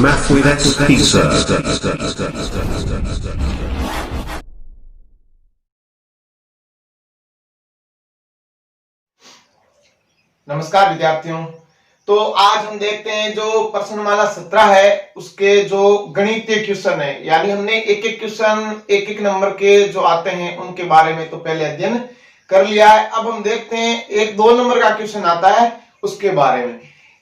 Math with Pizza. नमस्कार विद्यार्थियों। तो आज हम देखते हैं जो प्रश्नमाला 17 है उसके जो गणितीय क्वेश्चन है, यानी हमने एक एक क्वेश्चन एक एक नंबर के जो आते हैं उनके बारे में तो पहले अध्ययन कर लिया है। अब हम देखते हैं एक 2 नंबर का क्वेश्चन आता है उसके बारे में।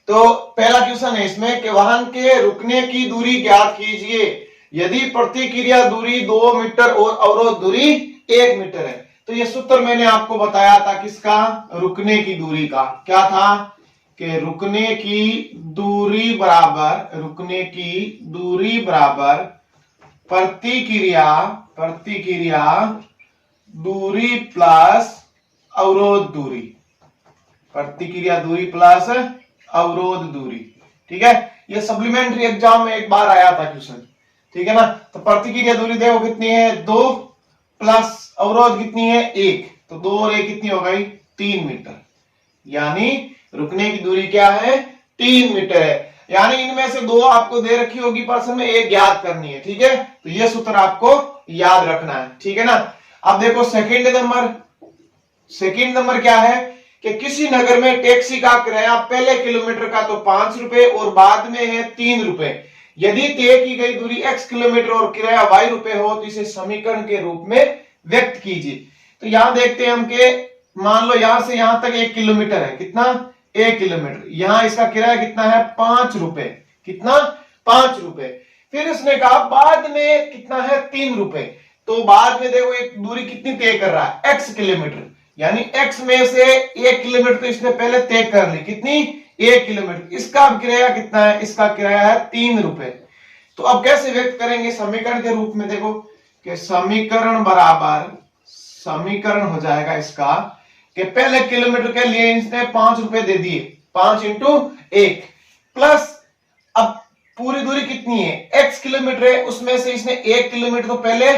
तो पहला क्वेश्चन है इसमें कि वाहन के रुकने की दूरी ज्ञात कीजिए यदि प्रतिक्रिया दूरी 2 मीटर और अवरोध दूरी 1 मीटर है। तो ये सूत्र मैंने आपको बताया था किसका, रुकने की दूरी का। क्या था कि रुकने की दूरी बराबर प्रतिक्रिया दूरी प्लस अवरोध दूरी, प्रतिक्रिया दूरी प्लस अवरोध दूरी। ठीक है, ये सप्लीमेंट्री एग्जाम में एक बार आया था क्वेश्चन। ठीक है ना। तो प्रतिक्रिया दूरी देखो कितनी है 2 प्लस अवरोध कितनी है 1, तो 2 और 1 कितनी हो गई 3 मीटर। यानी रुकने की दूरी क्या है 3 मीटर है। यानी इनमें से 2 आपको दे रखी होगी प्रश्न में, एक ज्ञात करनी है। ठीक है, तो ये सूत्र आपको याद रखना है। ठीक है ना। अब देखो सेकंड नंबर क्या है कि किसी नगर में टैक्सी का किराया पहले किलोमीटर का तो 5 रुपए और बाद में है 3 रुपए। यदि तय की गई दूरी x किलोमीटर और किराया y रुपए हो तो इसे समीकरण के रूप में व्यक्त कीजिए। तो यहां देखते हैं हम कि मान लो यहां से यहां तक 1 किलोमीटर है, कितना 1 किलोमीटर। यहां इसका किराया कितना है 5 रुपए, कितना 5 रुपए। फिर उसने कहा बाद में कितना है 3 रुपए। तो बाद में देखो एक दूरी कितनी तय कर रहा है x किलोमीटर, यानी x में से 1 किलोमीटर तो इसने पहले तय कर ली, कितनी 1 किलोमीटर। इसका किराया कितना है, इसका किराया है 3 रुपए। तो अब कैसे व्यक्त करेंगे समीकरण के रूप में, देखो कि समीकरण हो जाएगा इसका कि पहले किलोमीटर के लिए इसने 5 रुपए दे दिए, 5 इंटू 1 प्लस अब पूरी दूरी कितनी है x किलोमीटर है, उसमें से इसने 1 किलोमीटर तो पहले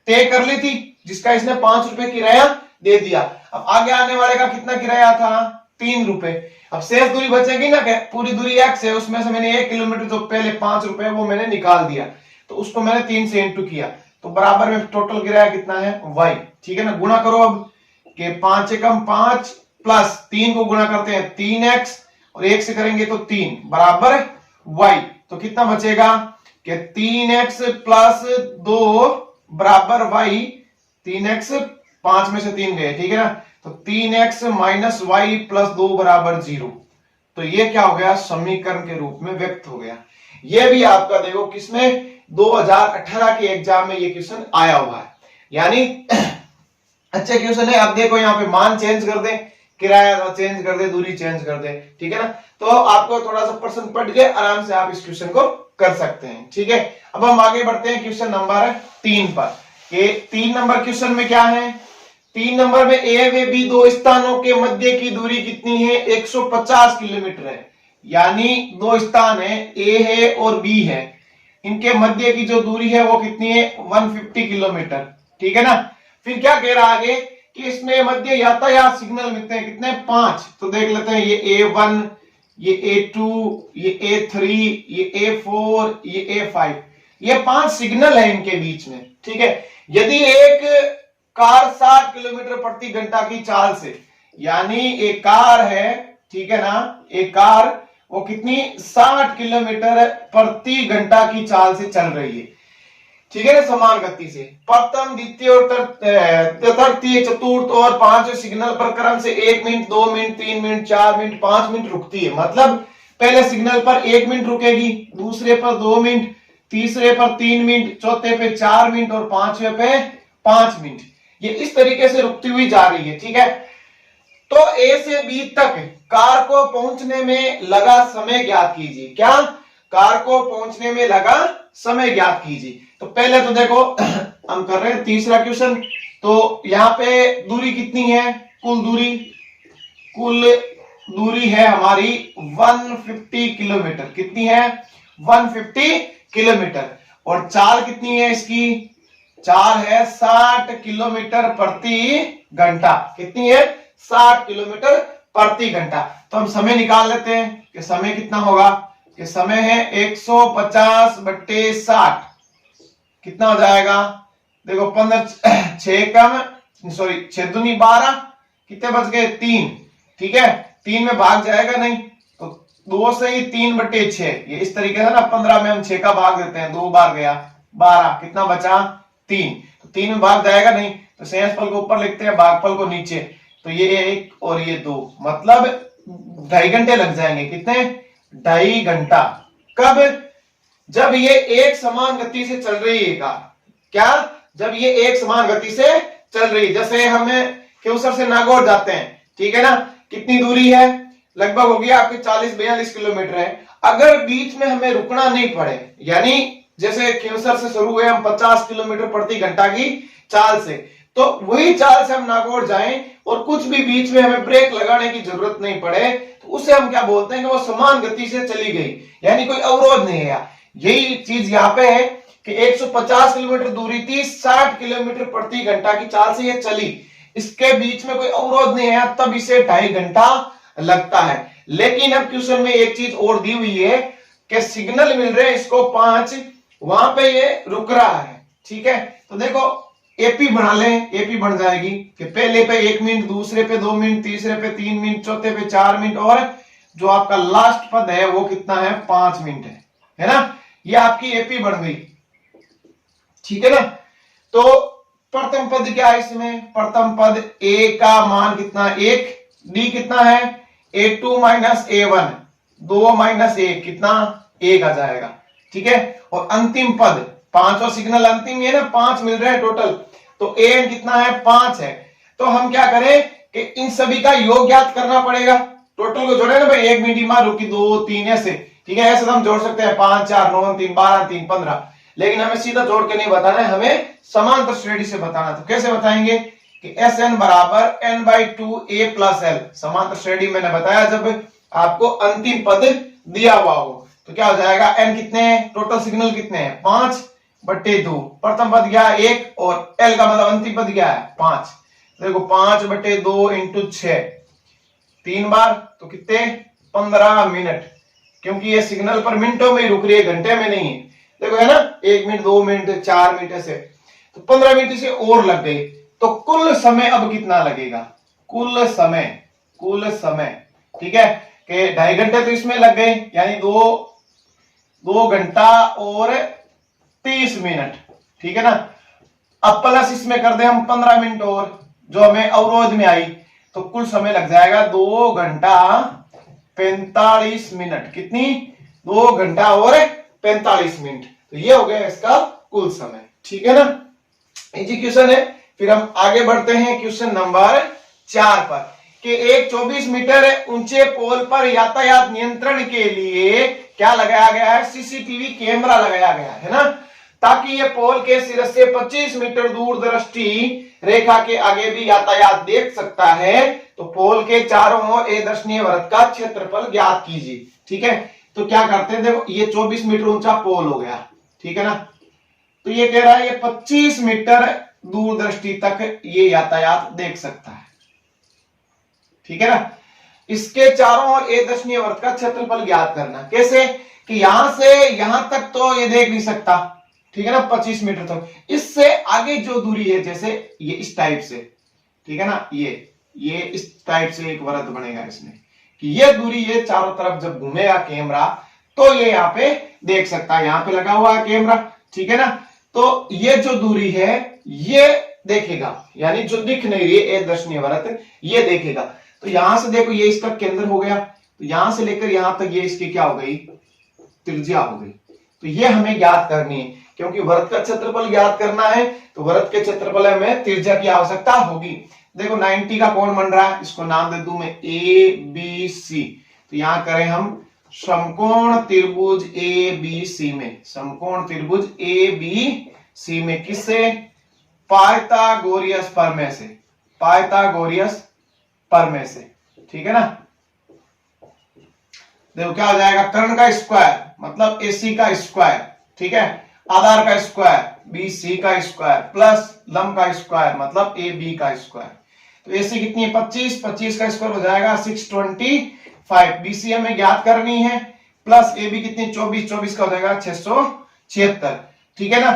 तय कर ली थी जिसका इसने 5 रुपए किराया दे दिया। अब आगे आने वाले का कितना किराया था 3 रुपए। अब शेष दूरी बचेगी ना, पूरी दूरी x है, उसमें से मैंने 1 किलोमीटर जो पहले 5 रुपए वो मैंने निकाल दिया, तो उसको मैंने 3 से इंटू किया, तो बराबर में टोटल किराया कितना है y। ठीक है ना। गुणा करो अब कि 5 एकम 5 प्लस 3 को गुणा करते हैं 3x और 1 से करेंगे तो 3 बराबर y। तो कितना बचेगा कि 3x प्लस 2 बराबर y, 3x 5 में से 3 गए। ठीक है ना। तो 3x माइनस वाई प्लस 2 बराबर 0। तो ये क्या हो गया समीकरण के रूप में व्यक्त हो गया। ये भी आपका देखो किसमें 2018 के एग्जाम में ये क्वेश्चन आया हुआ है, यानी अच्छे क्वेश्चन है। अब देखो यहाँ पे मान चेंज कर दे, किराया चेंज कर दे, दूरी चेंज कर दे। ठीक है ना। तो आपको थोड़ा सा प्रश्न पढ़ के आराम से आप इस क्वेश्चन को कर सकते हैं। ठीक है। अब हम आगे बढ़ते हैं क्वेश्चन नंबर 3 पर। ये 3 नंबर क्वेश्चन में क्या है, 3 नंबर में ए व बी 2 स्थानों के मध्य की दूरी कितनी है 150 किलोमीटर है। यानी 2 स्थान है ए है और बी है, इनके मध्य की जो दूरी है वो कितनी है 150 किलोमीटर। ठीक है ना। फिर क्या कह रहा आगे कि इसमें मध्य यातायात सिग्नल मिलते हैं कितने 5। तो देख लेते हैं ये A1, ये A2, ये A3, ये A4, ये A5, ये 5 सिग्नल है इनके बीच में। ठीक है। यदि एक कार 60 किलोमीटर प्रति घंटा की चाल से, यानी एक कार है, ठीक है ना, एक कार वो कितनी 60 किलोमीटर प्रति घंटा की चाल से चल रही है। ठीक है ना, समान गति से। प्रथम, द्वितीय और तृतीय, चतुर्थ और पांचवें सिग्नल पर क्रम से 1 minute, 2 minute, 3 minute, 4 minute, 5 minute रुकती है। मतलब पहले सिग्नल पर 1 मिनट रुकेगी, दूसरे पर 2 मिनट, तीसरे पर 3 मिनट, चौथे पे 4 मिनट और पांचवें पे 5 मिनट। ये इस तरीके से रुकती हुई जा रही है। ठीक है। तो ए से बी तक कार को पहुंचने में लगा समय ज्ञात कीजिए। क्या, कार को पहुंचने में लगा समय ज्ञात कीजिए। तो पहले तो देखो हम कर रहे हैं तीसरा क्वेश्चन। तो यहां पे दूरी कितनी है, कुल दूरी है हमारी 150 किलोमीटर। कितनी है 150 किलोमीटर। और चाल कितनी है इसकी, चाल है 60 किलोमीटर प्रति घंटा। कितनी है 60 किलोमीटर प्रति घंटा। तो हम समय निकाल लेते हैं कि समय कितना होगा ये समय है 150/60, कितना हो जाएगा? देखो 15 6 कम, सॉरी 6 दूनी 12, कितने बच गए? 3। ठीक है, 3 में भाग जाएगा नहीं, तो 2 से ही 3/6, ये इस तरीके से ना 15 में हम 6 का भाग देते हैं, 2 बार गया 12, कितना बचा? 3। तो 3 में भाग जाएगा नहीं, तो शेषफल को ऊपर लिखते हैं, भागफल को नीचे, तो ये 1 और ये 2, मतलब 2.5 घंटे लग जाएंगे। कितने? 2.5 घंटा। कब? जब ये एक समान गति से चल रही है। क्या? जब ये एक समान गति से चल रही है। जैसे हमें क्यूसर से नागौर जाते हैं, ठीक है ना, कितनी दूरी है? लगभग होगी आपकी 40-42 किलोमीटर है। अगर बीच में हमें रुकना नहीं पड़े, यानी जैसे क्यूसर से शुरू हुए हम 50 किलोमीटर प्रति घंटा की चाल से, तो वही चाल से हम नागौर जाएं और कुछ भी बीच में हमें ब्रेक लगाने की जरूरत नहीं पड़े, तो उसे हम क्या बोलते हैं कि वो समान गति से चली गई, यानी कोई अवरोध नहीं है। यही चीज यहाँ पे है कि 150 किलोमीटर दूरी थी, 60 किलोमीटर प्रति घंटा की चाल से ये चली, इसके बीच में कोई अवरोध नहीं है, तब इसे 2.5 घंटा लगता है। लेकिन अब क्वेश्चन में एक चीज और दी हुई है कि सिग्नल मिल रहे हैं इसको 5, वहां पे ये रुक रहा है। ठीक है, तो देखो एपी बना लें, एपी बन जाएगी कि पहले पे 1 मिनट, दूसरे पे 2 मिनट, तीसरे पे 3 मिनट, चौथे पे 4 मिनट, और जो आपका लास्ट पद है वो कितना है? 5 मिनट है ना। ये आपकी एपी बन गई, ठीक है ना। तो प्रथम पद क्या है इसमें? प्रथम पद ए का मान कितना? 1, डी कितना है? A2 माइनस A1, 2 माइनस 1 कितना? 1 आ जाएगा। ठीक है, और अंतिम पद, पांचों सिग्नल अंतिम है ना, 5 मिल रहे हैं टोटल, तो an कितना है? 5 है। तो हम क्या करें कि इन सभी का योग ज्ञात करना पड़ेगा, टोटल को जोड़े ना भाई, 1 मिनट मार रुकी, 2 3 ऐसे, ठीक है, ऐसे तो हम जोड़ सकते हैं 5 4 9 3 12 3 15, लेकिन हमें सीधा जोड़ के नहीं बताना है, हमें समांतर श्रेणी से बताना। तो कैसे बताएंगे कि Sn बराबर n/2 a प्लस l, समांतर श्रेणी मैंने बताया जब आपको अंतिम पद दिया हुआ हो, तो क्या हो जाएगा? n कितने हैं? टोटल सिग्नल कितने हैं? 5/2, प्रथम पद गया 1 और l का मतलब अंतिम पद गया है 5। देखो 5/2 इंटू 6, 3 बार, तो कितने? 15 मिनट, क्योंकि ये सिग्नल पर मिनटों में ही रुक रही है, घंटे में नहीं है। देखो है ना, 1 मिनट, 2 मिनट, 4 मिनट ऐसे, तो 15 मिनट इसे और लग गई, तो कुल समय अब कितना लगेगा? कुल समय, ठीक है, कि 2.5 घंटे तो इसमें लग गए, यानी 2 घंटा और 30 मिनट, ठीक है ना। अब प्लस इसमें कर दे हम 15 मिनट और, जो हमें अवरोध में आई, तो कुल समय लग जाएगा 2 घंटा 45 मिनट। कितनी? 2 घंटा और 45 मिनट। तो ये हो गया इसका कुल समय, ठीक है ना। इजी क्वेश्चन है। फिर हम आगे बढ़ते हैं क्वेश्चन नंबर 4 पर, कि एक 24 मीटर ऊंचे पोल पर यातायात नियंत्रण के लिए क्या लगाया गया है? सीसीटीवी कैमरा लगाया गया है ना, ताकि ये पोल के सिरे से 25 मीटर दूर दृष्टि रेखा के आगे भी यातायात देख सकता है। तो पोल के चारों ओर एक दर्शनीय वृत्त का क्षेत्रफल ज्ञात कीजिए। ठीक है, तो क्या करते हैं, देखो ये 24 मीटर ऊंचा पोल हो गया, ठीक है ना, तो ये कह रहा है ये 25 मीटर दूरदृष्टि तक ये यातायात देख सकता है, ठीक है ना। इसके चारों ओर एक दर्शनीय वृत्त का क्षेत्रफल ज्ञात करना। कैसे? कि यहां से यहां तक तो ये देख नहीं सकता, ठीक है ना, 25 मीटर तक। इससे आगे जो दूरी है, जैसे ये इस टाइप से, ठीक है ना, ये इस टाइप से एक वृत्त बनेगा इसमें, कि ये दूरी, ये चारों तरफ जब घूमेगा कैमरा तो ये यहाँ पे देख सकता है, यहाँ पे लगा हुआ है कैमरा, ठीक है ना। तो ये जो दूरी है ये देखेगा, यानी जो दिख नहीं रही है एक दर्शनीय वृत्त, ये देखेगा। तो यहां से देखो ये इसका केंद्र हो गया, तो यहां से लेकर यहां तक ये इसकी क्या हो गई? त्रिज्या हो गई। तो ये हमें ज्ञात करनी है, क्योंकि वृत्त का क्षेत्रफल ज्ञात करना है, तो वृत्त के क्षेत्रफल में त्रिज्या की आवश्यकता होगी। देखो 90 का कोण बन रहा है, इसको नाम दे दूं मैं ABC। तो यहां करें हम समकोण त्रिभुज ABC में, समकोण त्रिभुज ABC में किससे? पाइथागोरियस प्रमेय से, पाइथागोरियस प्रमेय से, ठीक है ना। देखो क्या हो जाएगा? कर्ण का स्क्वायर मतलब AC का स्क्वायर, ठीक है, आधार का स्क्वायर BC का स्क्वायर, प्लस लंब का स्क्वायर मतलब AB का स्क्वायर। तो AC कितनी है? 25 का स्क्वायर हो जाएगा 625। BC हमें ज्ञात करनी है, प्लस ए बी कितनी 24, 24 का हो जाएगा 676, ठीक है ना।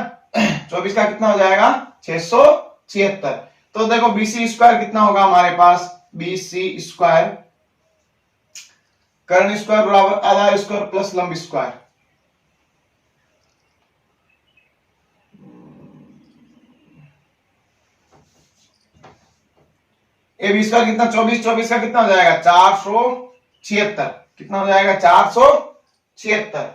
24 का कितना हो जाएगा 676। तो देखो बीसी स्क्वायर कितना होगा हमारे पास, बीसी स्क्वायर कर्ण स्क्वायर बराबर आधार स्क्वायर प्लस लंब स्क्वायर। ए बी स्क्वायर कितना 24, 24 का कितना हो जाएगा 476, कितना हो जाएगा 476।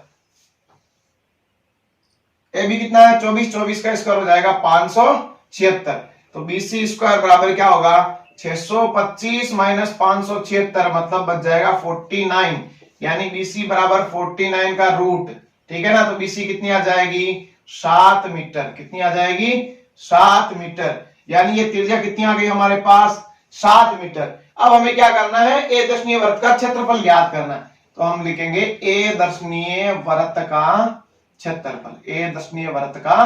ए बी कितना है 24, 24 का स्क्वायर हो जाएगा 576। तो बीसी स्क्वायर बराबर क्या होगा 625 माइनस 576, मतलब बच जाएगा 49, यानी बीसी बराबर 49 का रूट, ठीक है ना। तो बीसी कितनी आ जाएगी 7 मीटर, कितनी आ जाएगी 7 मीटर, यानी ये त्रिज्या कितनी आ गई हमारे पास 7 मीटर। अब हमें क्या करना है, ए दर्शनीय वृत्त का क्षेत्रफल ज्ञात करना है। तो हम लिखेंगे ए दर्शनीय वृत्त का क्षेत्रफल, ए दर्शनीय वृत्त का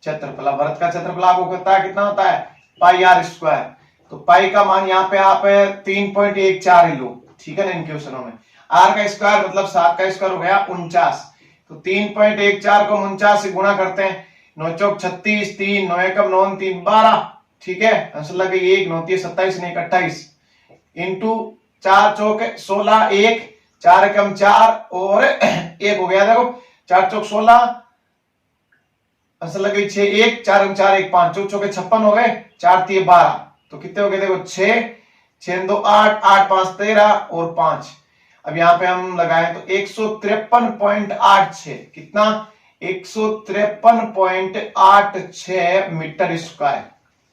क्षेत्रफल। वृत्त का क्षेत्रफल आपको पता है कितना होता है पाई आर स्क्वायर। तो पाई का मान यहाँ पे आप 3.14 ही लो, ठीक है ना। इन क्वेश्चनों में आर का स्क्वायर मतलब 7 का स्क्वायर हो गया 49। तो 3.14 को 49 से गुणा करते हैं, 9 चौक 36, 3 9 एकम 9 3 12, ठीक है। आंसर लगे 1 9 3 27 नहीं 28 इंटू 4 चौक 16, 1 4 एकम 4 और 1 हो गया, देखो 4 चौक 16, आंसर लगे 6 1 4 4 1 5 चौक चौके 56 हो गए, 4 3 12, तो कितने हो गए देखो 6 6 2 8 8 5 13 और 5। अब यहाँ पे हम लगाए तो 153.86, कितना 153.86 मीटर स्क्वायर,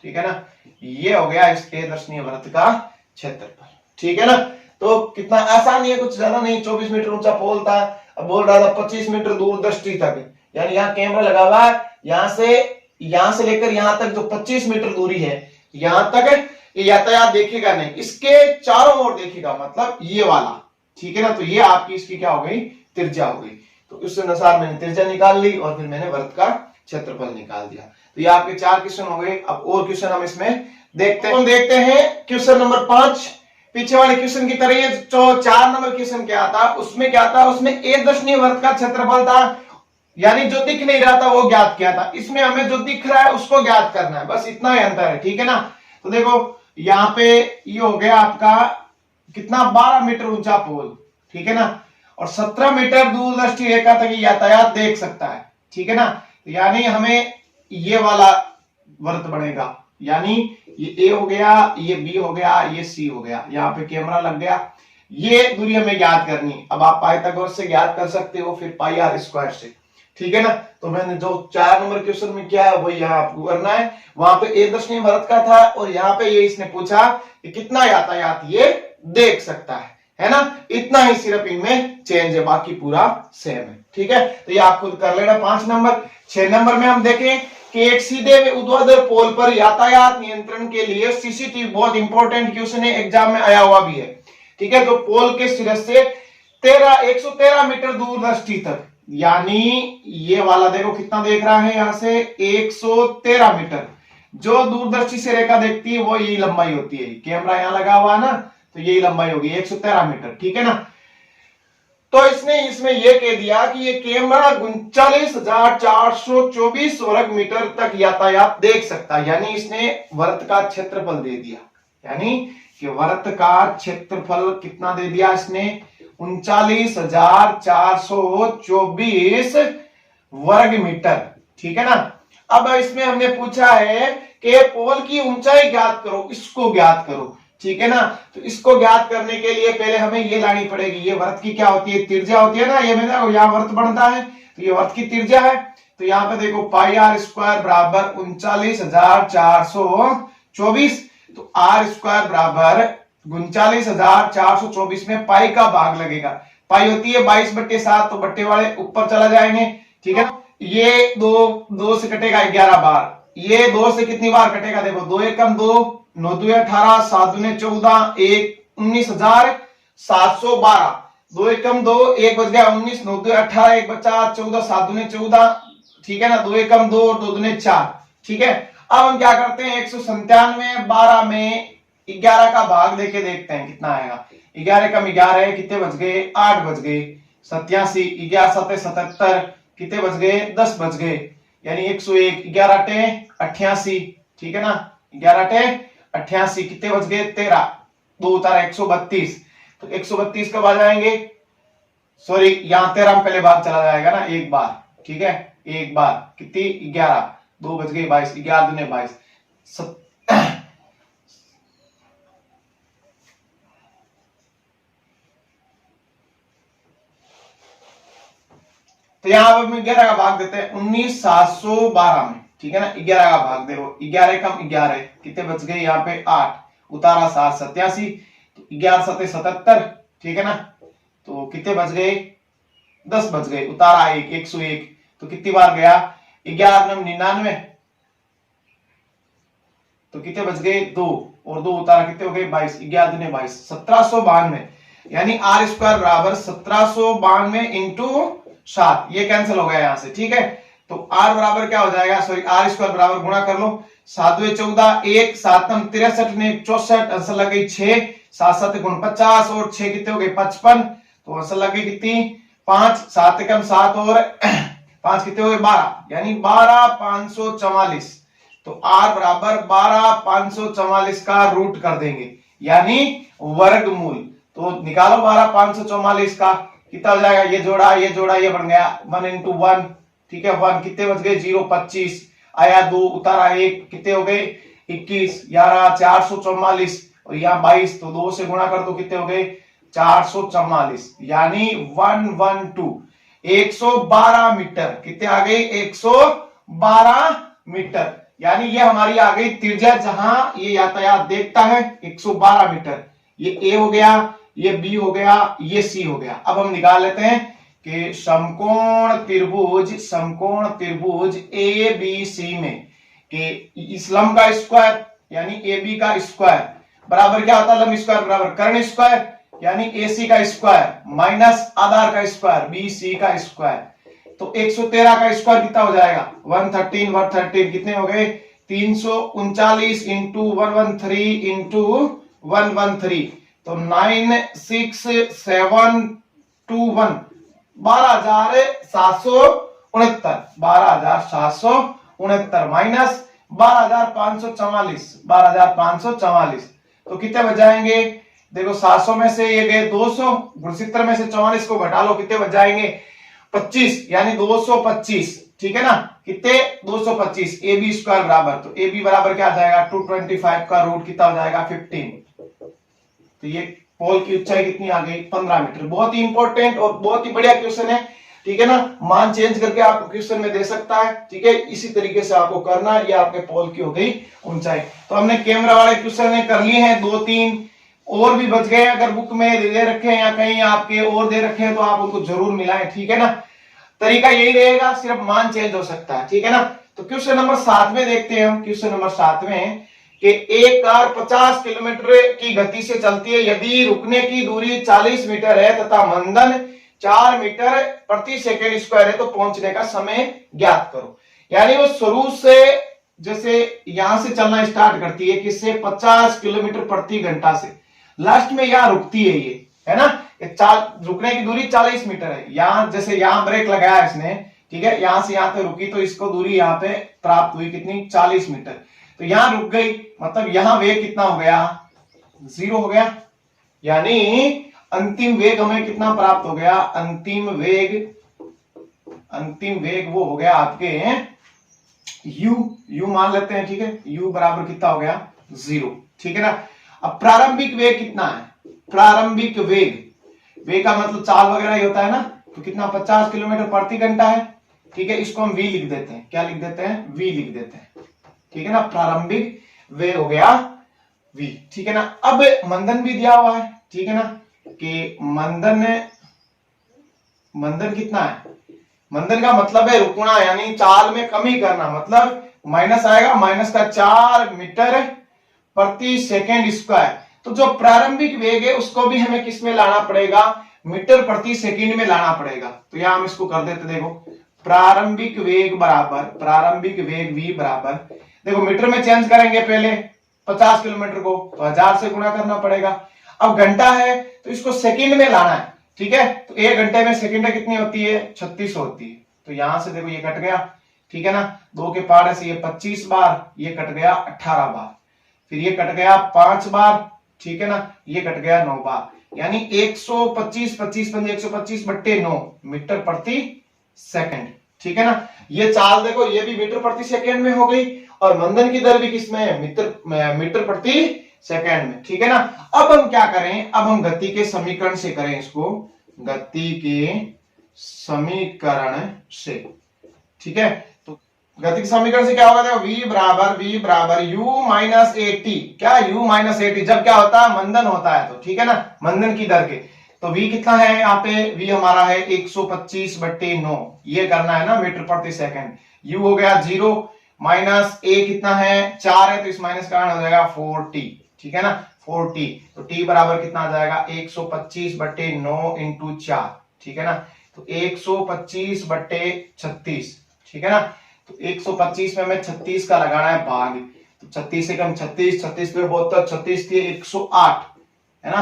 ठीक है ना। ये हो गया इस ए दर्शनीय वृत्त का क्षेत्रफल, ठीक है ना। तो कितना आसान है, कुछ ज्यादा नहीं। 24 मीटर ऊंचा पोल था, अब बोल रहा था 25 मीटर दूरदृष्टि तक, यानी यहाँ कैमरा लगा हुआ है, यहां से लेकर यहां तक जो 25 मीटर दूरी है, यहां तक ये यातायात देखेगा नहीं, इसके चारों ओर देखेगा, मतलब ये वाला, ठीक है ना। तो ये आपकी इसकी क्या हो गई त्रिज्या हो गई। तो उस अनुसार मैंने त्रिज्या निकाल ली और फिर मैंने वृत्त का क्षेत्रफल निकाल दिया। तो ये आपके 4 क्वेश्चन हो गए। अब और क्वेश्चन हम इसमें देखते हैं। क्वेश्चन नंबर 5 पीछे वाले क्वेश्चन की तरह, ये जो 4 नंबर क्वेश्चन क्या था, उसमें क्या था, उसमें एक दर्शनीय वृत्त का क्षेत्रफल था, यानी जो दिख नहीं रहा था वो ज्ञात किया था। इसमें हमें जो दिख रहा है उसको ज्ञात करना है, बस इतना ही अंतर है, ठीक है ना। तो देखो यहाँ पे ये हो गया आपका कितना 12 मीटर ऊंचा पोल, ठीक है ना, और 17 मीटर दूरदृष्टि रेखा तक यातायात देख सकता है, ठीक है ना। तो यानी हमें ये वाला वृत्त बनेगा, यानी ये ए हो गया, ये बी हो गया, ये सी हो गया, यहाँ पे कैमरा लग गया। ये दूरी हमें ज्ञात करनी, अब आप पाइथागोरस से ज्ञात कर सकते हो, फिर पाई आर स्क्वायर से, ठीक है ना। तो मैंने जो 4 नंबर क्वेश्चन में किया है वही यहाँ आपको करना है। वहां पे एक दर्शनीय वृत्त का था और यहाँ पे ये इसने पूछा कि कितना यातायात ये देख सकता है ना। इतना ही सिर्फ इनमें चेंज है, बाकी पूरा सेम है, ठीक है। तो ये आप खुद कर लेना 5 नंबर। 6 नंबर में हम देखें कि एक सीधे ऊर्ध्वाधर पोल पर यातायात नियंत्रण के लिए सीसीटीवी, बहुत इंपॉर्टेंट क्वेश्चन है, एग्जाम में आया हुआ भी है, ठीक है। तो पोल के सिरे से 113 मीटर दूरदृष्टि तक, यानी ये वाला देखो कितना देख रहा है, यहां से 113 मीटर, जो दूरदृष्टि से रेखा देखती है वो यही लंबाई होती है। कैमरा यहां लगा हुआ है ना, तो यही लंबाई होगी 113 मीटर, ठीक है ना। तो इसने इसमें यह कह दिया कि ये कैमरा 39,424 वर्ग मीटर तक यातायात देख सकता है, यानी इसने वृत्त का क्षेत्रफल दे दिया, यानी कि वृत्त का क्षेत्रफल कितना दे दिया इसने 39,424 वर्ग मीटर, ठीक है ना। अब इसमें हमने पूछा है कि पोल की ऊंचाई ज्ञात करो, इसको ज्ञात करो, ठीक है ना। तो इसको ज्ञात करने के लिए पहले हमें ये लानी पड़ेगी, ये वृत्त की क्या होती है त्रिज्या होती है ना। ये मैं देखो यहाँ वृत्त बनता है, तो ये वृत्त की त्रिज्या है। तो यहाँ पे देखो पाई आर स्क्वायर बराबर 39,424, तो आर स्क्वायर बराबर 39,424 में पाई का भाग लगेगा। पाई होती है 22/7, तो बट्टे वाले ऊपर चला जाएंगे, ठीक है। ये दो से कटेगा 11 बार, ये 2 से कितनी बार कटेगा देखो, 2 एकम 2 9 2 18 7 2 14 1 19,712, 2 एकम 2 1 बच गया 19 9 2 18 1 बचा 14 7 2 14, ठीक है ना। 2 एकम 2 और 2 2 4, ठीक है। अब हम क्या करते हैं 197 12 में 11 का भाग देके देखते हैं कितना आएगा। 11 कम 11 कितने बच गए 8 बच गए, 87, 11 7 77, कितने बच गए? 10 बच गए, यानी 101, 11 टे 88, ठीक है ना, 11 टे 88, कितने बच गए? 13, 2 उतारा 132, तो 132 कब आ जाएंगे? सॉरी, यहां 13 में पहले बार चला जाएगा ना, एक बार, ठीक है, एक बार, कितनी? 11, 2 बच गए 22, 11 दूने 22, तो यहां पर 11 का भाग देते हैं 19,712 में, ठीक है ना, 11 का भाग दे, 11 कम 11, कितने बच गए? यहाँ पे 8, उतारा 7 87, तो 11 7 77, ठीक है ना, तो कितने बच गए? 10 बच गए, उतारा 1, 101, तो कितनी बार गया? 11 9 99, तो कितने बच गए? 2, और 2 उतारा कितने हो गए? 22, 11 दूने 22, 1792, यानी आर स्क्वायर बराबर 1792 इंटू 7, ये कैंसिल हो गया यहां से, ठीक है, तो आर बराबर क्या हो जाएगा? सॉरी, आर स्क्वायर बराबर गुणा कर लो, 7 2 14, 1 7 63 ने 64, आंसर लग गई 6, 7 7 49, और 6 कितने हो गए? 55, तो आंसर लग गई कितनी? 5, 7 कम 7 और 5 कितने हो गए? 12, यानी 12,544, तो आर बराबर 12,544 का रूट कर देंगे, यानी वर्गमूल, तो निकालो 12,544 का, कितना हो जाएगा? ये जोड़ा ये बन गया 1 इंटू 1, ठीक है, 1, कितने बच गए? 0 25, आया 2, उतारा 1, कितने हो गए? 21, 11 444, और यहाँ 22, तो 2 से गुणा कर दो, कितने हो गए? 444, यानी 112, 112 मीटर, कितने आ गए? 112 मीटर, यानी ये हमारी आ गई त्रिज्या जहां ये यातायात देखता है, 112 मीटर, ये ए हो गया, ये बी हो गया, ये सी हो गया। अब हम निकाल लेते हैं कि समकोण त्रिभुज ए बी सी में कि इस लंब का स्क्वायर यानी ए बी का स्क्वायर बराबर क्या होता है? लंब स्क्वायर बराबर कर्ण स्क्वायर, यानी ए सी का स्क्वायर माइनस आधार का स्क्वायर बी सी का स्क्वायर, तो 113 का स्क्वायर कितना हो जाएगा? 113 कितने हो गए? 339 इंटू 113 इंटू 113, तो 96721, 12,769 माइनस 12,544, तो कितने बच जाएंगे? देखो 700 में से ये गए 200, 69 में से 44 को घटा लो, कितने बच जाएंगे? 25, यानी 225, ठीक है ना, कितने? 225, ए बी स्क्वायर बराबर, तो ए बी बराबर क्या आ जाएगा? 225 का रूट कितना हो जाएगा? 15, तो ये पोल की ऊंचाई कितनी आ गई? 15 मीटर। बहुत ही इंपॉर्टेंट और बहुत ही बढ़िया क्वेश्चन है, ठीक है ना, मान चेंज करके आपको क्वेश्चन में दे सकता है, ठीक है, इसी तरीके से आपको करना। ये आपके पोल की हो गई ऊंचाई। तो हमने कैमरा वाले क्वेश्चन कर लिए हैं 2-3, और भी बच गए, अगर बुक में दे रखे हैं या कहीं आपके और दे रखे हैं तो आप उनको जरूर मिलाएं, ठीक है ना। तरीका यही रहेगा, सिर्फ मान चेंज हो सकता है, ठीक है ना। तो क्वेश्चन नंबर 7 में देखते हैं हम, क्वेश्चन नंबर 7 में कि एक कार 50 किलोमीटर की गति से चलती है, यदि रुकने की दूरी 40 मीटर है तथा मंदन 4 मीटर प्रति सेकेंड स्क्वायर है, तो पहुंचने का समय ज्ञात करो। यानी वो शुरू से जैसे यहां से चलना स्टार्ट करती है किससे? 50 किलोमीटर प्रति घंटा से, लास्ट में यहां रुकती है, ये है ना, रुकने की दूरी 40 मीटर है। यहां जैसे यहां ब्रेक लगाया इसने, ठीक है, यहां से यहां पे रुकी, तो इसको दूरी यहां पे प्राप्त हुई कितनी? 40 मीटर। तो यहां रुक गई, मतलब यहां वेग कितना हो गया? 0 हो गया, यानी अंतिम वेग हमें कितना प्राप्त हो गया? अंतिम वेग वो हो गया आपके u मान लेते हैं, ठीक है, u बराबर कितना हो गया? 0, ठीक है ना। अब प्रारंभिक वेग कितना है? प्रारंभिक वेग का मतलब चाल वगैरह ही होता है ना, तो कितना? 50 किलोमीटर प्रति घंटा है, ठीक है, इसको हम v लिख देते हैं। क्या लिख देते हैं? v लिख देते हैं, ठीक है ना। प्रारंभिक वेग हो गया v, ठीक है ना। अब मंदन भी दिया हुआ है, ठीक है ना, कि मंदन कितना है? मंदन का मतलब है रुकना, यानी चाल में कमी करना, मतलब माइनस आएगा, माइनस का 4 मीटर प्रति सेकेंड स्क्वायर। तो जो प्रारंभिक वेग है उसको भी हमें किस में लाना पड़ेगा? मीटर प्रति सेकंड में लाना पड़ेगा। तो यहां हम इसको कर देते, देखो प्रारंभिक वेग v बराबर, देखो मीटर में चेंज करेंगे पहले 50 किलोमीटर को, तो 1000 से गुणा करना पड़ेगा। अब घंटा है तो इसको सेकंड में लाना है, ठीक है। तो 1 घंटे में सेकंड कितनी होती है? 36 होती है। तो यहां से देखो ये कट गया, ठीक है ना, 2 के पार्ट से ये 25 बार, ये कट गया 18 बार, फिर ये कट गया 5 बार, ठीक है ना, ये कट गया 9 बार, यानी 125 25 125 बट्टे 9 मीटर प्रति सेकंड, ठीक है ना। ये चाल देखो ये भी मीटर प्रति सेकंड में हो गई और मंदन की दर भी किसमें है? मीटर प्रति सेकंड में, ठीक है ना। अब हम क्या करें? अब हम गति के समीकरण से करें इसको, गति के समीकरण से, ठीक है। तो गति के समीकरण से क्या होगा? देखो v बराबर u माइनस ए टी, क्या u माइनस ए टी, जब क्या होता है? मंदन होता है, तो ठीक है ना, मंदन की दर के। तो v कितना है यहाँ पे? v हमारा है 125 बट्टे 9, ये करना है ना मीटर प्रति सेकंड। u हो गया 0 माइनस a कितना है? 4 है, तो इस माइनस का हो जाएगा 4t, ठीक है ना, 4t। तो t बराबर कितना आ जाएगा? 125 बट्टे 9 इंटू 4, ठीक है ना, तो 125 बट्टे 36, ठीक है ना। तो 125 में हमें 36 का लगाना है भाग, तो 36 से कम 36, 36 पे 72, 36 थी 108, है ना,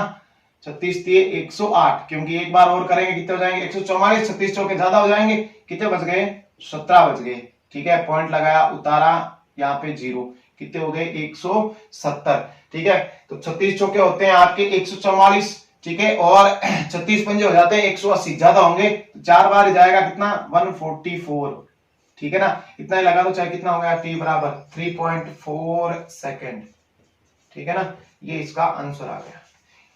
36 थी 108, क्योंकि एक बार और करेंगे कितने हो जाएंगे? 144, 36 चौके ज्यादा हो जाएंगे, कितने बच गए? 17 बच गए, ठीक है। पॉइंट लगाया, उतारा, यहाँ पे 0, कितने हो गए? 170, ठीक है। तो 36 चौके होते हैं आपके 144, ठीक है, और 36 पंजे हो जाते हैं 180, ज्यादा होंगे, 4 बार ही जाएगा, कितना? 144, ठीक है ना। इतना ही लगा दो, चाहे कितना हो गया? t बराबर 3.4 सेकेंड, ठीक है ना। ये इसका आंसर आ गया।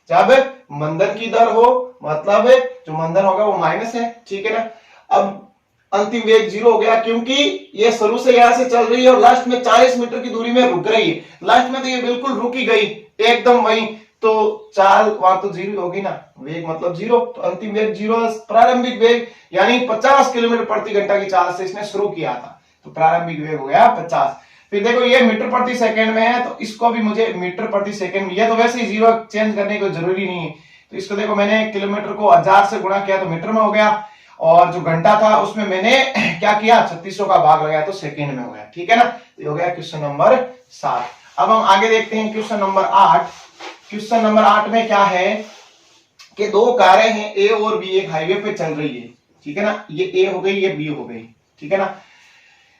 जब मंदन की दर हो, मतलब जो मंदन होगा वो माइनस है, ठीक है ना। अब अंतिम वेग 0 हो गया, क्योंकि ये शुरू से यहां से चल रही है और लास्ट में 40 मीटर की दूरी में रुक रही है। लास्ट में तो ये बिल्कुल रुक ही गई एकदम वहीं, तो चाल वहां तो 0 होगी ना, वेग मतलब 0, तो अंतिम वेग 0, प्रारंभिक वेग यानी 50 किलोमीटर प्रति घंटा की चाल से इसने शुरू किया था, तो प्रारंभिक वेग हो गया 50। फिर देखो ये मीटर प्रति सेकंड में है, तो इसको भी मुझे मीटर प्रति सेकंड में, ये तो वैसे ही 0 चेंज करने की जरूरी नहीं है, तो इसको देखो मैंने किलोमीटर को 1000 से गुणा किया तो मीटर में हो गया, और जो घंटा था उसमें मैंने क्या किया? 3600 का भाग लगाया तो सेकंड में हो गया, ठीक है ना। तो हो गया क्वेश्चन नंबर 7। अब हम आगे देखते हैं क्वेश्चन नंबर 8। क्वेश्चन नंबर 8 में क्या है कि दो कारें हैं ए और बी, एक हाईवे पे चल रही है, ठीक है ना, ये ए हो गई, ये बी हो गई, ठीक है ना,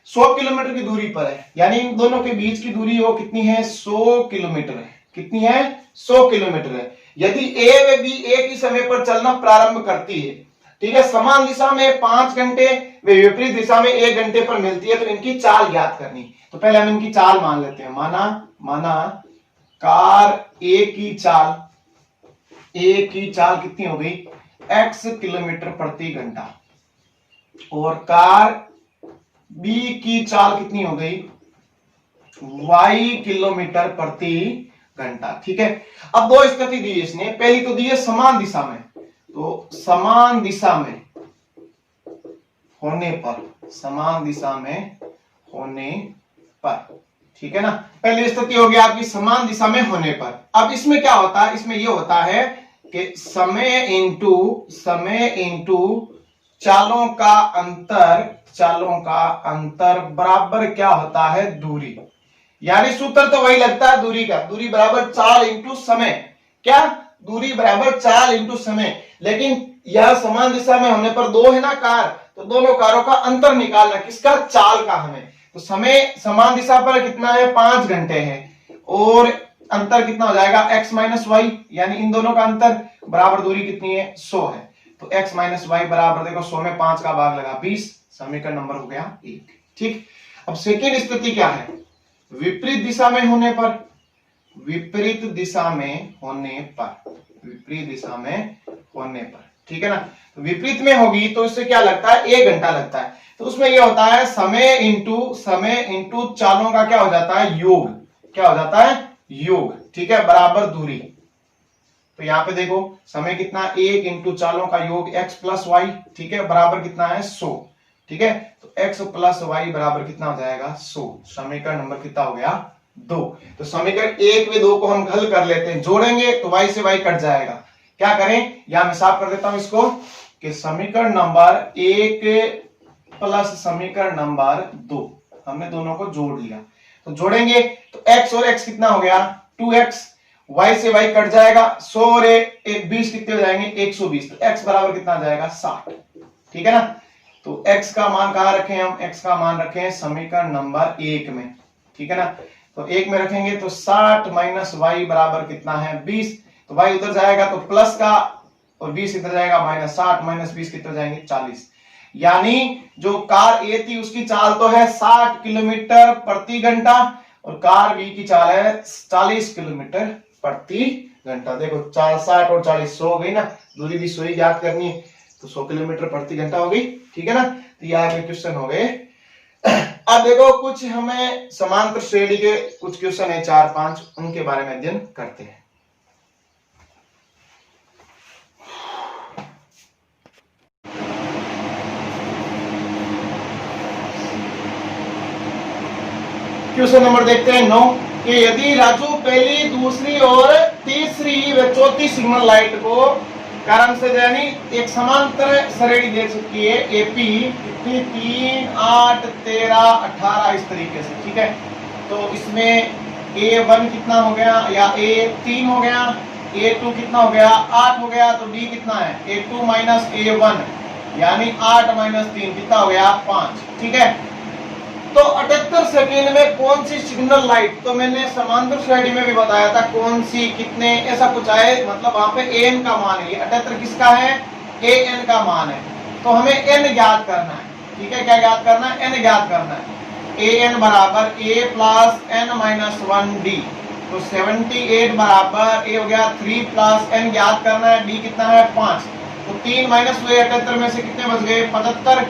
100 किलोमीटर की दूरी पर है, यानी इन दोनों के बीच की दूरी वो कितनी है? 100 किलोमीटर है। कितनी है? 100 किलोमीटर है। यदि ए व बी एक ही समय पर चलना प्रारंभ करती है, ठीक है, समान दिशा में 5 घंटे, वे विपरीत दिशा में 1 घंटे पर मिलती है, तो इनकी चाल ज्ञात करनी। तो पहले हम इनकी चाल मान लेते हैं। माना कार ए की चाल कितनी हो गई? x किलोमीटर प्रति घंटा, और कार बी की चाल कितनी हो गई? y किलोमीटर प्रति घंटा, ठीक है। अब दो स्थिति दी इसने, पहली तो दी है समान दिशा में, तो समान दिशा में होने पर, ठीक है ना, पहली स्थिति हो गई आपकी समान दिशा में होने पर। अब इसमें क्या होता है? इसमें यह होता है कि समय इंटू चालों का अंतर बराबर क्या होता है? दूरी। यानी सूत्र तो वही लगता है दूरी का, दूरी बराबर चाल इंटू समय, क्या? दूरी बराबर चाल इंटू समय। लेकिन यह समान दिशा में होने पर दो है ना कार, तो दोनों कारों का अंतर निकालना, किसका? चाल का हमें। तो समय समान दिशा पर कितना है? 5 घंटे है, और अंतर कितना हो जाएगा? x माइनस वाई, यानी इन दोनों का अंतर बराबर दूरी कितनी है? 100 है, तो x माइनस वाई बराबर देखो 100 में 5 का भाग लगा 20, समीकरण नंबर हो गया 1, ठीक। अब सेकेंड स्थिति क्या है? विपरीत दिशा में होने पर, ठीक है ना। तो विपरीत में होगी तो इससे क्या लगता है? 1 घंटा लगता है। तो उसमें यह होता है समय इंटू चालों का क्या हो जाता है? योग। क्या हो जाता है? योग, ठीक है, बराबर दूरी। तो यहां पे देखो समय कितना? 1 इंटू चालों का योग x प्लस वाई, ठीक है, बराबर कितना है? 100, ठीक है। तो x प्लस वाई बराबर कितना हो जाएगा? 100। समीकरण नंबर कितना हो गया? 2। तो समीकरण 1 व 2 को हम हल कर लेते हैं, जोड़ेंगे तो y से y कट जाएगा। क्या करें? यहां मैं साफ कर देता हूं इसको कि समीकरण नंबर 1 प्लस समीकरण नंबर 2, हमने दोनों को जोड़ लिया। तो जोड़ेंगे तो x और x कितना हो गया? 2x, y से y कट जाएगा, 100 और 20 कितने हो जाएंगे 120, तो x बराबर कितना आ जाएगा 60। ठीक है ना। तो x का मान कहां रखें हम, x का मान रखें समीकरण नंबर 1 में। ठीक है ना। तो 1 में रखेंगे तो 60 माइनस y बराबर कितना है 20, तो y उधर जाएगा तो प्लस का और 20 इधर जाएगा माइनस, 60 माइनस 20 कितने जाएंगे 40। यानी जो कार ए थी उसकी चाल तो है 60 किलोमीटर प्रति घंटा और कार बी की चाल है 40 किलोमीटर प्रति घंटा। देखो 60 और 40 100 हो गई ना, दूरी भी 100 ही याद करनी है, तो 100 किलोमीटर प्रति घंटा हो गई। ठीक है ना। तो ये आगे क्वेश्चन हो गए। अब देखो कुछ हमें समांतर श्रेणी के कुछ क्वेश्चन है 4-5, उनके बारे में अध्ययन करते हैं। क्वेश्चन नंबर देखते हैं 9 कि यदि राजू पहली, दूसरी और तीसरी व चौथी सिग्नल लाइट को कारण से यानी एक समांतर श्रेणी दे सकती है एपी कितनी 3, 8, 13, 18 इस तरीके से। ठीक है। तो इसमें A1 कितना हो गया या A3 हो गया, A2 कितना हो गया 8 हो गया, तो D कितना है A2 माइनस A1 यानी 8 माइनस 3 कितना हो गया 5। ठीक है। तो 78 सेकेंड में कौन सी सिग्नल लाइट, तो मैंने समांतर श्रेणी में भी बताया था कौन सी कितने ऐसा कुछ आए, मतलब वहां पे एन का मान है, 78 किसका है एन का मान है। तो हमें एन ज्ञात करना है। ठीक है। क्या ज्ञात करना है एन ज्ञात करना है। एन बराबर ए प्लस एन माइनस 1 डी, तो 78 बराबर ए हो गया 3 प्लस एन ज्ञात करना है, डी कितना है 5, तो 3 माइनस हुए 78 में से कितने बच गए 75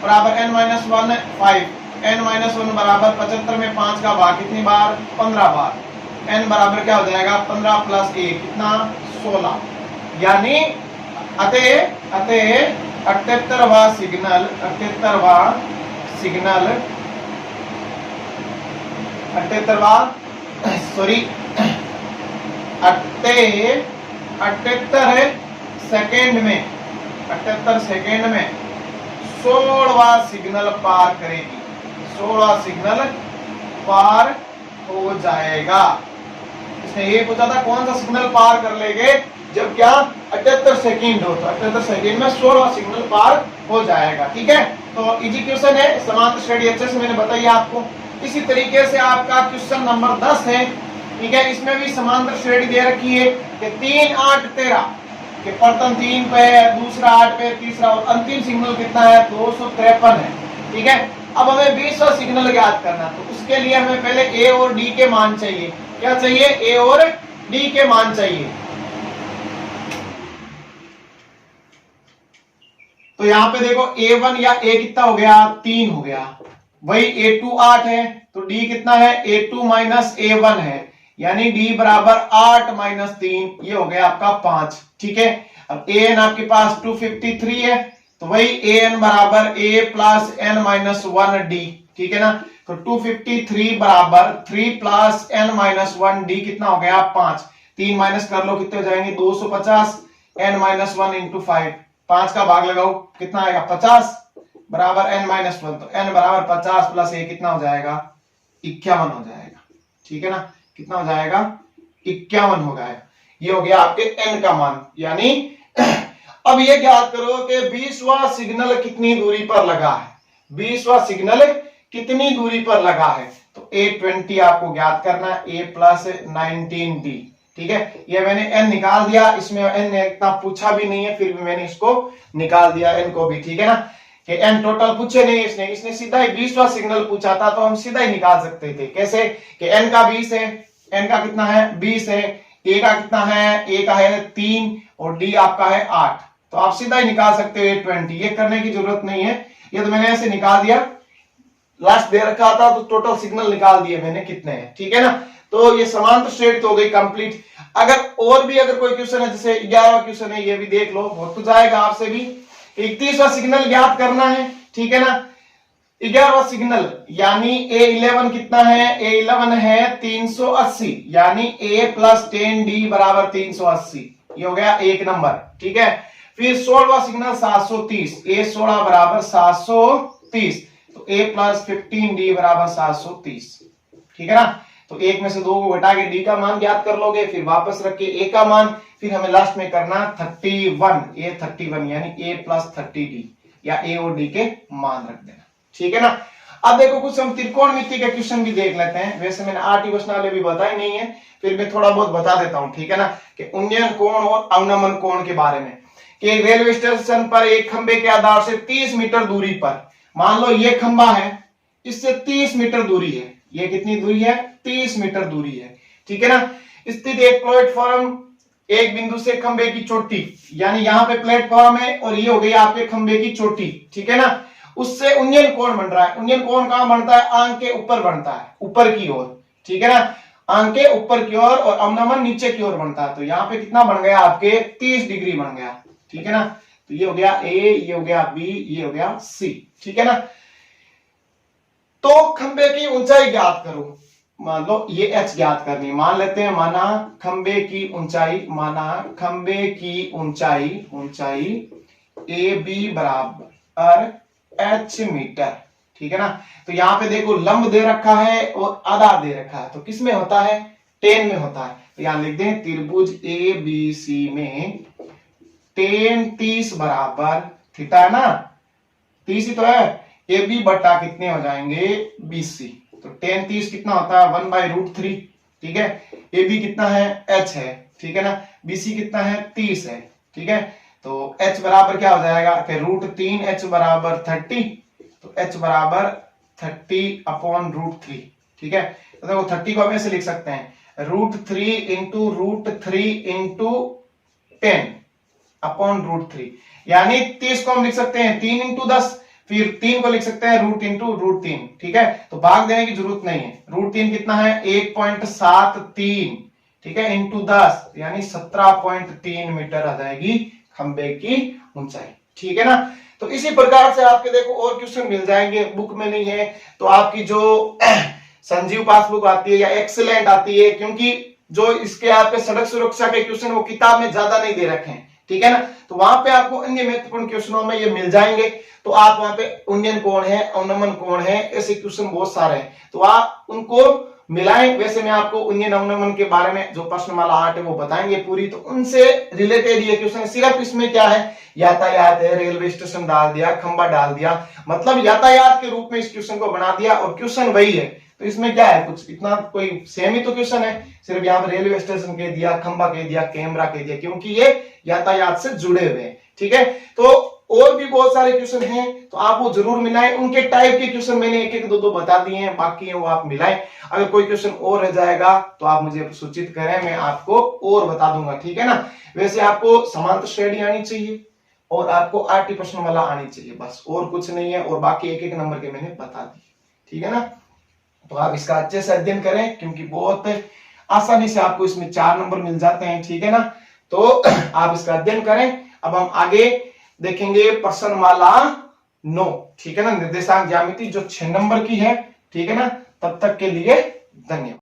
बराबर एन माइनस 1 5, n माइनस 1 बराबर 75 में 5 का भाग कितनी बार 15 बार, n बराबर क्या हो जाएगा 15 प्लस 1 कितना 16। यानी अतः 78वां सिग्नल 78 सेकेंड में 16वां सिग्नल पार करेगी, 16वां सिग्नल पार हो जाएगा। इसने ये पूछा था कौन सा सिग्नल पार कर लेंगे, जब क्या 78 सेकेंड हो, तो 78 सेकेंड में 16वां सिग्नल पार हो जाएगा। ठीक है। तो इजी क्वेश्चन है, समांतर श्रेणी अच्छे से मैंने बताई आपको। इसी तरीके से आपका क्वेश्चन नंबर 10 है। ठीक है। इसमें भी समांतर श्रेणी दे रखी है कि 3, 8, 13 कि प्रथम 3 पे है, दूसरा 8 पे, तीसरा और अंतिम सिग्नल कितना है 253 है। ठीक है। अब हमें 20वां सिग्नल ज्ञात करना, तो उसके लिए हमें पहले ए और डी के मान चाहिए। क्या चाहिए ए और डी के मान चाहिए। तो यहां पे देखो A1 या A कितना हो गया 3 हो गया, वही A2 8 है, तो D कितना है A2 माइनस A1 है, यानी D बराबर 8 माइनस 3, ये हो गया आपका 5। ठीक है। अब AN आपके पास 253 है, तो वही AN बराबर A plus N minus 1 D। ठीक है ना। तो 253 बराबर 3 प्लस N माइनस 1 D कितना हो गया 5, 3 माइनस कर लो कितने हो जाएंगे 250, N माइनस 1 इंटू 5, 5 का भाग लगाओ कितना आएगा 50 बराबर N माइनस 1, तो N बराबर 50 प्लस A कितना हो जाएगा 51 हो जाएगा। ठीक है ना। कितना हो जाएगा 51 हो गया। ये हो गया आपके N का मान। यानी अब ये ज्ञात करो कि 20वां सिग्नल कितनी दूरी पर लगा है, 20वां सिग्नल कितनी दूरी पर लगा है, तो A20 आपको ज्ञात करना है, A प्लस 19D। ठीक है। ये मैंने n निकाल दिया, इसमें n ने इतना पूछा भी नहीं है, फिर भी मैंने इसको निकाल दिया n को भी। ठीक है ना। कि n टोटल पूछे नहीं इसने सीधा ही 20वां सिग्नल पूछा था, तो हम सीधा ही निकाल सकते थे। कैसे कि n का 20 है, n का कितना है 20 है, a का कितना है, a का है 3 और d आपका है 8, तो आप सीधा ही निकाल सकते हो 820। ये करने की जरूरत नहीं है, ये तो मैंने ऐसे निकाल दिया, लास्ट दे रखा था तो टोटल सिग्नल निकाल दिए मैंने कितने हैं। ठीक है ना। तो ये समांतर श्रेणी तो हो गई कंप्लीट। अगर और भी अगर कोई क्वेश्चन है, जैसे 11वां क्वेश्चन है, ये भी देख लो, बहुत कुछ आएगा आपसे भी। 31वां सिग्नल ज्ञात करना है। ठीक है ना। 11वां सिग्नल यानी A11 कितना है, A11 है 380, यानी A प्लस 10D बराबर 380, ये हो गया 1 नंबर। ठीक है। फिर 16वां सिग्नल 730, A16 बराबर 730, तो A प्लस 15D बराबर 730। ठीक है ना। तो 1 में से 2 को घटा के डी का मान ज्ञात कर लोगे, फिर वापस रख के ए का मान, फिर हमें लास्ट में करना 31, ए 31 यानी ए प्लस 30d या ए और डी के मान रख देना। ठीक है ना। अब देखो कुछ हम त्रिकोणमिति के क्वेश्चन भी देख लेते हैं। वैसे मैंने आरटी वचनालय भी बताया नहीं है, फिर मैं थोड़ा बहुत बता देता हूं। ठीक है ना, कि उन्नयन कोण और अवनमन कोण के बारे में, कि रेलवे स्टेशन पर एक खंबे के आधार से 30 मीटर दूरी पर, मान लो ये खंबा है, इससे 30 मीटर दूरी है, ये कितनी दूरी है, 30 मीटर दूरी है। ठीक है ना। स्थित एक प्लेटफॉर्म एक बिंदु से खंबे की चोटी, यानी यहाँ पे प्लेटफॉर्म है और ये हो गई आपके खंबे की चोटी। ठीक है ना, उससे उन्नयन कोण बन रहा है। उन्नयन कोण कहां बनता है, आंख के ऊपर बनता है, ऊपर की ओर। ठीक है ना, आंख के ऊपर की ओर, और अवनमन नीचे की ओर बनता है। तो यहाँ पे कितना बन गया आपके 30 डिग्री बन गया। ठीक है ना, तो ये हो गया ए, ये हो गया बी, ये हो गया सी। ठीक है ना। तो खंबे की ऊंचाई ज्ञात करो। मान लो ये एच ज्ञात करनी, मान लेते हैं, माना खंबे की ऊंचाई, माना खंबे की ऊंचाई ए बी बराबर एच मीटर। ठीक है ना। तो यहां पे देखो लंब दे रखा है और आधार दे रखा है, तो किस में होता है, टेन में होता है। तो यहां लिख दें त्रिभुज ए बी सी में टेन 30 बराबर थीटा है ना, 30 ही तो है, ए बी बटा कितने हो जाएंगे, BC। तो टेन 30 कितना होता है, 1/√3। ठीक है, ए बी कितना है, h है। ठीक है ना, BC कितना है, 30 है। ठीक है, तो h बराबर क्या हो जाएगा, √3, h बराबर 30, तो h बराबर 30/√3। ठीक है, तो देखो 30 को हम ऐसे लिख सकते हैं, √3 इंटू √3 इंटू 10/√3, यानी 30 को हम लिख सकते हैं 3 इंटू 10, फिर 3 को लिख सकते हैं रूट इंटू √3। ठीक है, तो भाग देने की जरूरत नहीं है। √3 कितना है, 1.73। ठीक है, इंटू 10 यानी 17.3 मीटर आ जाएगी खंबे की ऊंचाई। ठीक है ना। तो इसी प्रकार से आपके देखो और क्वेश्चन मिल जाएंगे, बुक में नहीं है तो आपकी जो संजीव पासबुक आती है या एक्सीलेंट आती है, क्योंकि जो इसके आपके सड़क सुरक्षा के क्वेश्चन वो किताब में ज्यादा नहीं दे रखे हैं। ठीक है ना, तो वहां पे आपको अन्य महत्वपूर्ण क्वेश्चनों में ये मिल जाएंगे। तो आप वहां पे उन्नयन कोण है, अवनमन कोण है, ऐसे क्वेश्चन बहुत सारे हैं, तो आप उनको मिलाएं। वैसे मैं आपको उन्नयन अवनमन के बारे में जो प्रश्नमाला 8 है वो बताएंगे पूरी, तो उनसे रिलेटेड ये क्वेश्चन। सिर्फ इसमें क्या है, यातायात है, रेलवे स्टेशन डाल दिया, खंबा डाल दिया, मतलब यातायात के रूप में इस क्वेश्चन को बना दिया और क्वेश्चन वही है। तो इसमें क्या है, कुछ इतना कोई सेम ही तो क्वेश्चन है, सिर्फ यहाँ पर रेलवे स्टेशन कह दिया, खंबा कह दिया, कैमरा कह दिया, क्योंकि ये यातायात से जुड़े हुए हैं। ठीक है, तो और भी बहुत सारे क्वेश्चन हैं, तो आप वो जरूर मिलाएं। उनके टाइप के क्वेश्चन मैंने एक एक दो बता दिए हैं, बाकी है वो आप मिलाएं। अगर कोई क्वेश्चन और रह जाएगा तो आप मुझे सूचित करें, मैं आपको और बता दूंगा। ठीक है ना। वैसे आपको समांतर श्रेणी आनी चाहिए और आपको आरटी प्रश्नमाला आनी चाहिए, बस और कुछ नहीं है, और बाकी एक एक नंबर के मैंने बता दिए। ठीक है ना, तो आप इसका अच्छे से अध्ययन करें, क्योंकि बहुत आसानी से आपको इसमें 4 नंबर मिल जाते हैं। ठीक है ना, तो आप इसका अध्ययन करें। अब हम आगे देखेंगे प्रश्नमाला 9। ठीक है ना, निर्देशांक ज्यामिति जो 6 नंबर की है। ठीक है ना, तब तक के लिए धन्यवाद।